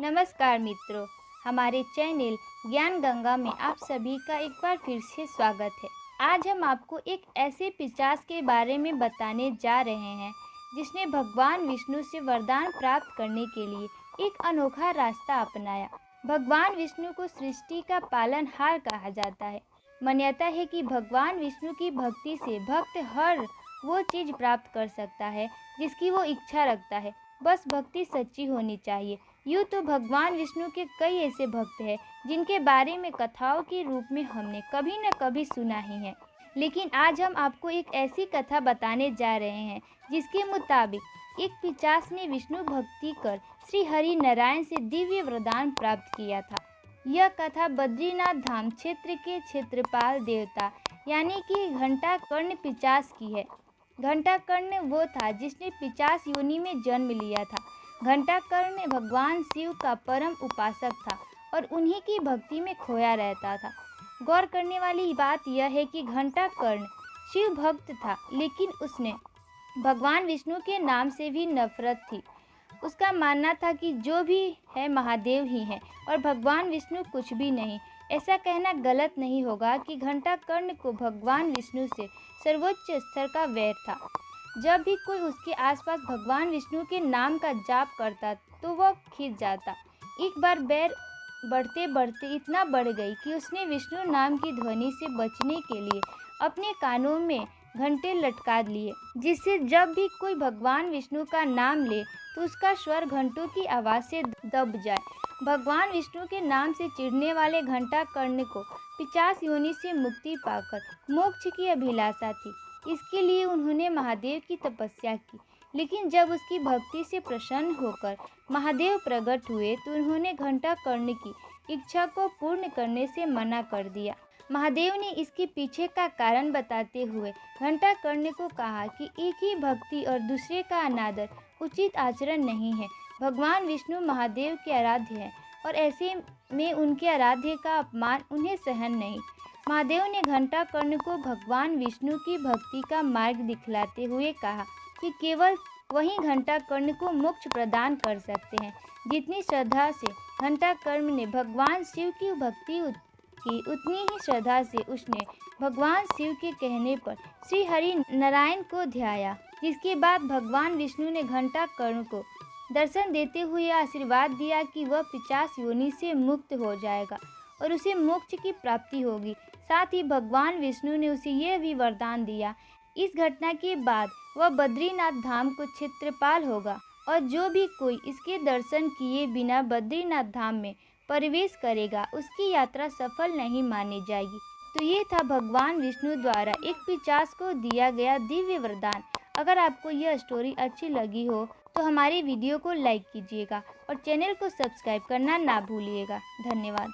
नमस्कार मित्रों, हमारे चैनल ज्ञान गंगा में आप सभी का एक बार फिर से स्वागत है। आज हम आपको एक ऐसे पिशाच के बारे में बताने जा रहे हैं जिसने भगवान विष्णु से वरदान प्राप्त करने के लिए एक अनोखा रास्ता अपनाया। भगवान विष्णु को सृष्टि का पालनहार कहा जाता है। मान्यता है कि भगवान विष्णु की भक्ति से भक्त हर वो चीज़ प्राप्त कर सकता है जिसकी वो इच्छा रखता है, बस भक्ति सच्ची होनी चाहिए। यूँ तो भगवान विष्णु के कई ऐसे भक्त हैं जिनके बारे में कथाओं के रूप में हमने कभी न कभी सुना ही है, लेकिन आज हम आपको एक ऐसी कथा बताने जा रहे हैं जिसके मुताबिक एक पिशाच ने विष्णु भक्ति कर श्री हरि नारायण से दिव्य वरदान प्राप्त किया था। यह कथा बद्रीनाथ धाम क्षेत्र के क्षेत्रपाल देवता यानी कि घंटाकर्ण पिशाच की है। घंटाकर्ण वो था जिसने पिशाच योनि में जन्म लिया था। घंटाकर्ण भगवान शिव का परम उपासक था और उन्हीं की भक्ति में खोया रहता था। गौर करने वाली बात यह है कि घंटाकर्ण शिव भक्त था, लेकिन उसने भगवान विष्णु के नाम से भी नफरत थी। उसका मानना था कि जो भी है महादेव ही हैं और भगवान विष्णु कुछ भी नहीं। ऐसा कहना गलत नहीं होगा कि घंटाकर्ण को भगवान विष्णु से सर्वोच्च स्तर का वैर था। जब भी कोई उसके आसपास भगवान विष्णु के नाम का जाप करता तो वह खिंच जाता। एक बार बैर बढ़ते बढ़ते इतना बढ़ गई कि उसने विष्णु नाम की ध्वनि से बचने के लिए अपने कानों में घंटे लटका लिए, जिससे जब भी कोई भगवान विष्णु का नाम ले तो उसका स्वर घंटों की आवाज़ से दब जाए। भगवान विष्णु के नाम से चिढ़ने वाले घंटाकर्ण को पिशाच योनि से मुक्ति पाकर मोक्ष की अभिलाषा थी। इसके लिए उन्होंने महादेव की तपस्या की, लेकिन जब उसकी भक्ति से प्रसन्न होकर महादेव प्रकट हुए तो उन्होंने घंटाकर्ण की इच्छा को पूर्ण करने से मना कर दिया। महादेव ने इसके पीछे का कारण बताते हुए घंटाकर्ण को कहा कि एक ही भक्ति और दूसरे का अनादर उचित आचरण नहीं है। भगवान विष्णु महादेव के आराध्य हैं और ऐसे में उनके आराध्य का अपमान उन्हें सहन नहीं। महादेव ने घंटाकर्ण को भगवान विष्णु की भक्ति का मार्ग दिखलाते हुए कहा कि केवल वही घंटाकर्ण को मोक्ष प्रदान कर सकते हैं। जितनी श्रद्धा से घंटाकर्ण ने भगवान शिव की भक्ति की, उतनी ही श्रद्धा से उसने भगवान शिव के कहने पर श्री हरि नारायण को ध्याया, जिसके बाद भगवान विष्णु ने घंटाकर्ण को दर्शन देते हुए आशीर्वाद दिया कि वह पिशाच योनि से मुक्त हो जाएगा और उसे मोक्ष की प्राप्ति होगी। साथ ही भगवान विष्णु ने उसे यह भी वरदान दिया, इस घटना के बाद वह बद्रीनाथ धाम को क्षेत्रपाल होगा और जो भी कोई इसके दर्शन किए बिना बद्रीनाथ धाम में प्रवेश करेगा उसकी यात्रा सफल नहीं मानी जाएगी। तो ये था भगवान विष्णु द्वारा एक पिशाच को दिया गया दिव्य वरदान। अगर आपको यह स्टोरी अच्छी लगी हो तो हमारे वीडियो को लाइक कीजिएगा और चैनल को सब्सक्राइब करना ना भूलिएगा। धन्यवाद।